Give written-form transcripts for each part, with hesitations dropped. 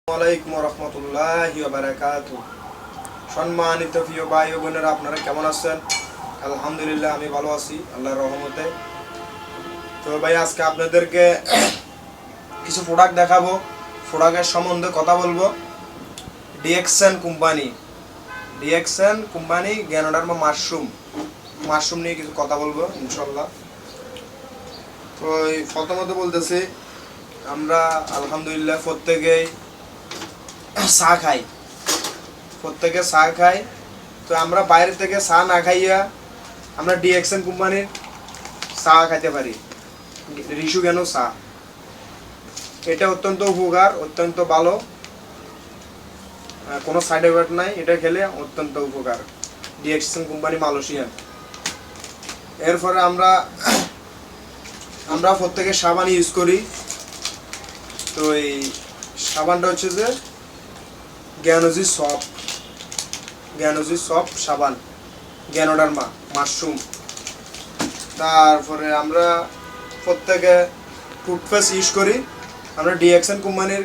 আসসালামু আলাইকুম রহমতুল্লাহি ওয়া বারাকাতুহু। সম্মানিত প্রিয় ভাই ও বোনেরা, আপনারা কেমন আছেন? আলহামদুলিল্লাহ, আমি ভালো আছি আল্লাহর রহমতে। তো ভাই, আজকে আপনাদেরকে কিছু প্রোডাক্ট দেখাবো, প্রোডাক্টের সম্বন্ধে কথা বলবো। ডিএক্সএন কোম্পানি গ্যানোডার্মা মাশরুম নিয়ে কিছু কথা বলবো ইনশাল্লাহ। তো প্রথমত বলতেছি, আমরা আলহামদুলিল্লাহ প্রত্যেকে চা খাই। তো আমরা বাইরে থেকে চা না খাইয়া আমরা ডিএক্সএন কোম্পানির চা খাইতে পারি। রিসু কেন চা, এটা অত্যন্ত উপকার, অত্যন্ত ভালো, কোনো সাইড এফেক্ট নাই। এটা খেলে অত্যন্ত উপকার, ডিএক্সএন কোম্পানি মালয়েশিয়ান। এরপরে আমরা প্রত্যেকে সাবান ইউজ করি। তো এই সাবানটা হচ্ছে যে গ্যানোজি সফট সাবান, গ্যানোডার্মা মাশরুম। তারপরে আমরা প্রত্যেকে টুথপেস্ট ইউজ করি। আমরা ডিএক্সএন কোম্পানির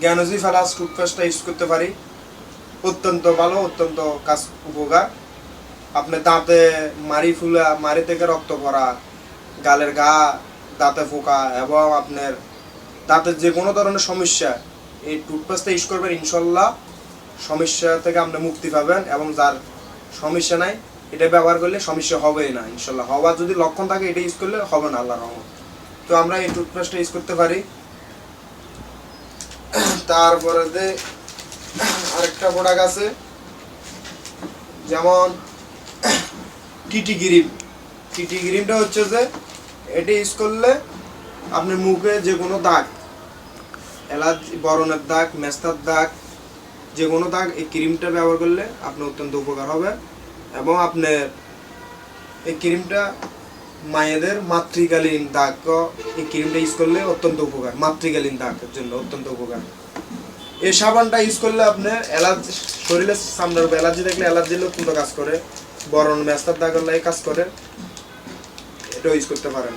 গ্যানোজি ফেলাস টুথপেস্টটা ইউজ করতে পারি। অত্যন্ত ভালো, অত্যন্ত কাজ উপকার। আপনার দাঁতে মারি থেকে রক্ত ভরা, গালের ঘা, দাঁতে ফোকা এবং আপনার দাঁতের যে কোনো ধরনের সমস্যা, এই টুথপেস্টটা ইউজ করবেন, ইনশাল্লাহ সমস্যা থেকে আপনি মুক্তি পাবেন। এবং যার সমস্যা নাই, এটা ব্যবহার করলে সমস্যা হবেই না ইনশাল্লাহ। হওয়ার যদি লক্ষণ থাকে, এটা ইউজ করলে হবে না আল্লাহর রহমত। তো আমরা এই টুথপেস্টটা ইউজ করতে পারি। তারপরে আরেকটা প্রোডাক্ট আছে, যেমন টিটি ক্রিমটা হচ্ছে যে এটা ইউজ করলে আপনার মুখে যে কোনো দাগ, অ্যালার্জি, বরণের দাগ, মেস্তার দাগ, যে কোনো দাগ, এই ক্রিমটা ব্যবহার করলে আপনার অত্যন্ত উপকার হবে। এবং আপনার এই ক্রিমটা মায়েদের মাতৃকালীন দাগ, এই ক্রিমটা ইউজ করলে অত্যন্ত উপকার, মাতৃকালীন দাগের জন্য অত্যন্ত উপকার। এই সাবানটা ইউজ করলে আপনার অ্যালার্জি, শরীরের সামনের উপর অ্যালার্জি থাকলে অ্যালার্জির অত্যন্ত কাজ করে, বরণ মেস্তার দাগ হলে কাজ করে, এটা ইউজ করতে পারেন।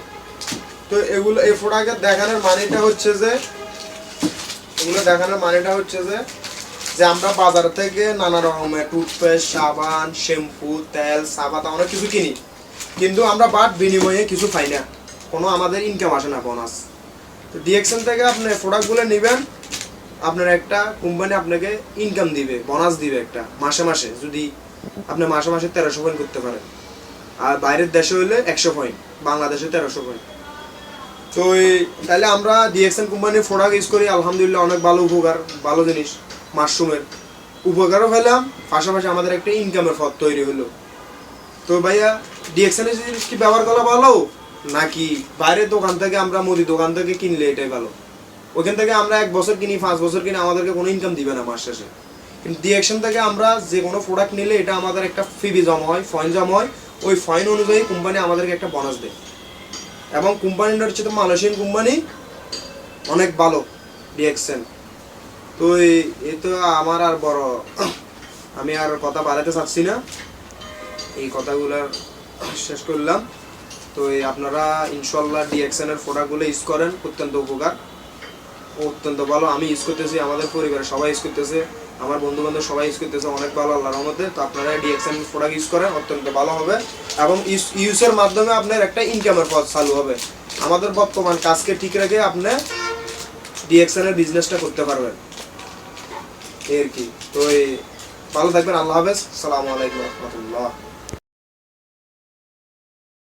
তো এই প্রোডাক্টের দেখানোর মানেটা হচ্ছে যে আমরা বাজার থেকে নানা রকমের টুথপেস্ট, সাবান, শ্যাম্পু, তেল, সাবান অনেক কিছু কিনি, কিন্তু আমরা বিনিময়ে কিছু পাই না, কোনো আমাদের ইনকাম আসে না, বোনাস। তো ডিএক্সএন থেকে আপনি প্রোডাক্টগুলো নেবেন, আপনার একটা কোম্পানি আপনাকে ইনকাম দিবে, বোনাস দিবে একটা মাসে। যদি আপনি মাসে 1300 পয়েন্ট করতে পারেন, আর বাইরের দেশে হলে 100 পয়েন্ট, বাংলাদেশে 1300 পয়েন্ট। তো তাহলে আমরা ডিএক্সএন কোম্পানির প্রোডাক্ট ইউজ করি, আলহামদুলিল্লাহ অনেক ভালো উপকার, ভালো জিনিস। মাশরুমের উপকারও পেলাম, পাশাপাশি আমাদের একটা ইনকামের পথ তৈরি হলো। তো ভাইয়া, ডিএক্সএনের জিনিস কি ব্যবহার করা ভালো, নাকি বাইরের দোকান থেকে, আমরা মুদি দোকান থেকে কিনলে এটাই ভালো? ওইখান থেকে আমরা 1 বছর কিনি, 5 বছর কিনি, আমাদেরকে কোনো ইনকাম দিবে না মাস শেষে। কিন্তু ডিএক্সএন থেকে আমরা যে কোনো প্রোডাক্ট নিলে এটা আমাদের একটা ফি জমা হয়, ফাইন জমা হয়। ওই ফাইন অনুযায়ী কোম্পানি আমাদেরকে একটা বোনাস দেয়। এবং কোম্পানিটা হচ্ছে তো মালয়েশিয়ান কোম্পানি, অনেক ভালো ডিএক্সএন। তো এই তো আমার আর বড়, আমি আর কথা বাড়াতে চাচ্ছি না, এই কথাগুলো শেষ করলাম। তো আপনারা ইনশাল্লাহ ডিএক্সএনের প্রোডাক্টগুলো ইউজ করেন, অত্যন্ত উপকার, অত্যন্ত ভালো। আমি ইউজ করতেছি, আমাদের পরিবারের সবাই ইউজ করতেছে, আমার বন্ধু বান্ধব সবাই ইউজ করতেছে, অনেক ভালো আল্লাহর রহমতে। তো আপনারা ডিএক্সএন প্রোডাক্ট ইউজ করেন, অত্যন্ত ভালো হবে। এবং ইউজের মাধ্যমে আপনার একটা ইনকামের পথ চালু হবে। আমাদের বর্তমান কাজকে ঠিক রেখে আপনি ডিএক্সএনের বিজনেসটা করতে পারবেন, এর কি। তো ভালো থাকবেন, আল্লাহ হাফেজ, আসসালামু আলাইকুম রহমতুল্লাহ।